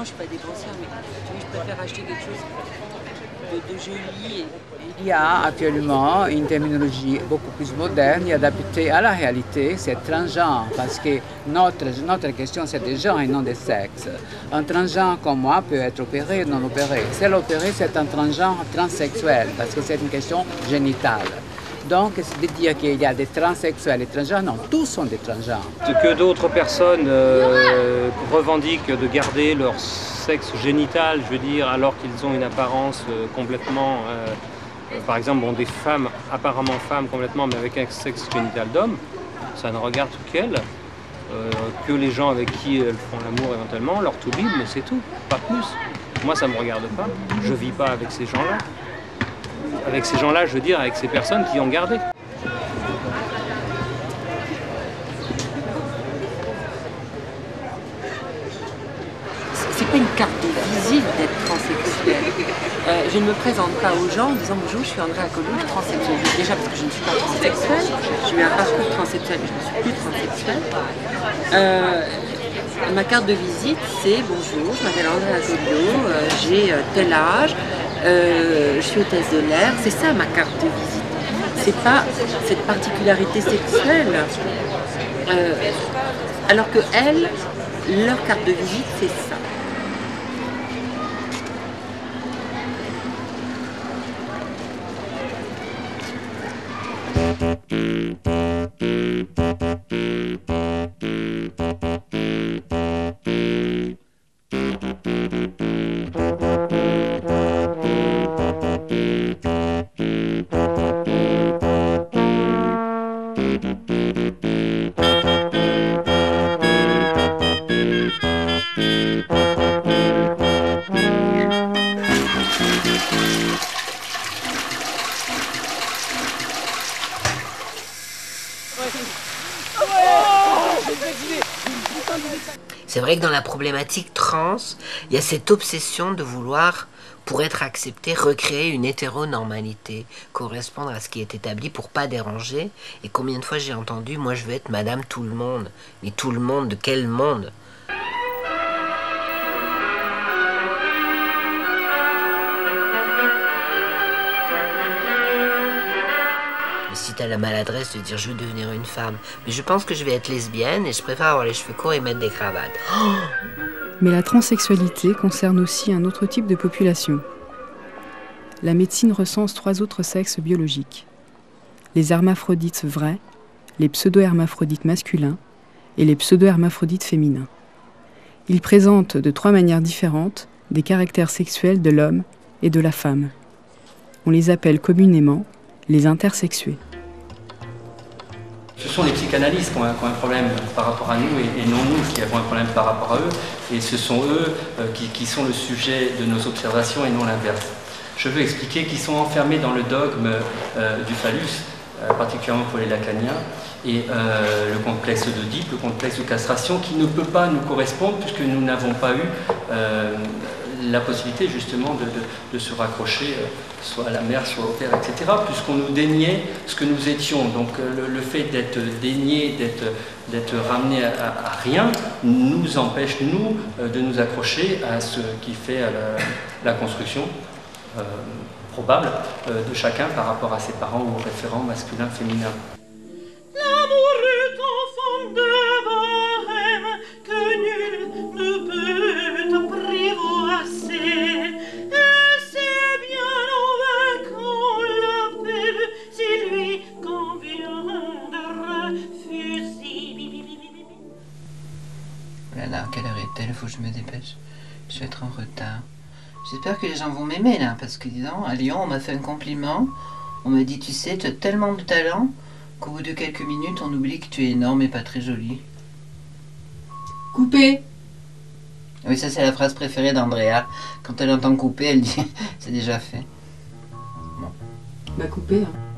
je suis pas dépensière, mais tu vois, je préfère acheter quelque chose de joli. Il y a actuellement une terminologie beaucoup plus moderne et adaptée à la réalité, c'est transgenre, parce que notre question c'est des genres et non des sexes. Un transgenre comme moi peut être opéré ou non opéré. Si l'opéré, c'est un transgenre transsexuel, parce que c'est une question génitale. Donc, c'est de dire qu'il y a des transsexuels et transgenres, non, tous sont des transgenres. Que d'autres personnes revendiquent de garder leur sexe génital, je veux dire, alors qu'ils ont une apparence complètement... par exemple, des femmes, apparemment femmes complètement, mais avec un sexe génital d'homme, ça ne regarde qu'elles, que les gens avec qui elles font l'amour éventuellement, leur tout libre, mais c'est tout, pas plus. Moi, ça ne me regarde pas, je ne vis pas avec ces gens-là. Avec ces gens-là, je veux dire, avec ces personnes qui ont gardé. C'est pas une carte de visite d'être transsexuel. Je ne me présente pas aux gens en disant bonjour, je suis Andrea Colou, je suis transsexuelle. Déjà parce que je ne suis pas transsexuelle, j'ai eu un parcours transsexuel et je ne suis plus transsexuelle. Ma carte de visite, c'est bonjour, je m'appelle Andrea Colou, j'ai tel âge, je suis hôtesse de l'air, c'est ça ma carte de visite. C'est pas cette particularité sexuelle. Alors que elles, leur carte de visite, c'est ça. C'est vrai que dans la problématique trans, il y a cette obsession de vouloir, pour être accepté, recréer une hétéronormalité, correspondre à ce qui est établi pour pas déranger. Et combien de fois j'ai entendu, moi je veux être Madame Tout le Monde. Mais tout le monde, de quel monde ? Si t'as la maladresse de dire je veux devenir une femme, mais je pense que je vais être lesbienne et je préfère avoir les cheveux courts et mettre des cravates. Oh, mais la transsexualité concerne aussi un autre type de population. La médecine recense 3 autres sexes biologiques. Les hermaphrodites vrais, les pseudo-hermaphrodites masculins et les pseudo-hermaphrodites féminins. Ils présentent de 3 manières différentes des caractères sexuels de l'homme et de la femme. On les appelle communément les intersexués. Ce sont les psychanalystes qui ont un problème par rapport à nous et non nous qui avons un problème par rapport à eux. Et ce sont eux qui sont le sujet de nos observations et non l'inverse. Je veux expliquer qu'ils sont enfermés dans le dogme du phallus, particulièrement pour les lacaniens, et le complexe d'Oedipe, le complexe de castration, qui ne peut pas nous correspondre puisque nous n'avons pas eu la possibilité justement de se raccrocher soit à la mère, soit au père, etc., puisqu'on nous déniait ce que nous étions. Donc le fait d'être dénié, d'être ramené à rien, nous empêche, nous, de nous accrocher à ce qui fait la construction probable de chacun par rapport à ses parents ou aux référents masculins, féminins. Là, quelle heure est-elle? Il faut que je me dépêche. Je vais être en retard. J'espère que les gens vont m'aimer là, parce que dis donc, à Lyon, on m'a fait un compliment. On m'a dit, tu sais, tu as tellement de talent qu'au bout de quelques minutes, on oublie que tu es énorme et pas très jolie. Coupé. Oui, ça c'est la phrase préférée d'Andrea. Quand elle entend couper, elle dit, c'est déjà fait. Bah coupé, hein.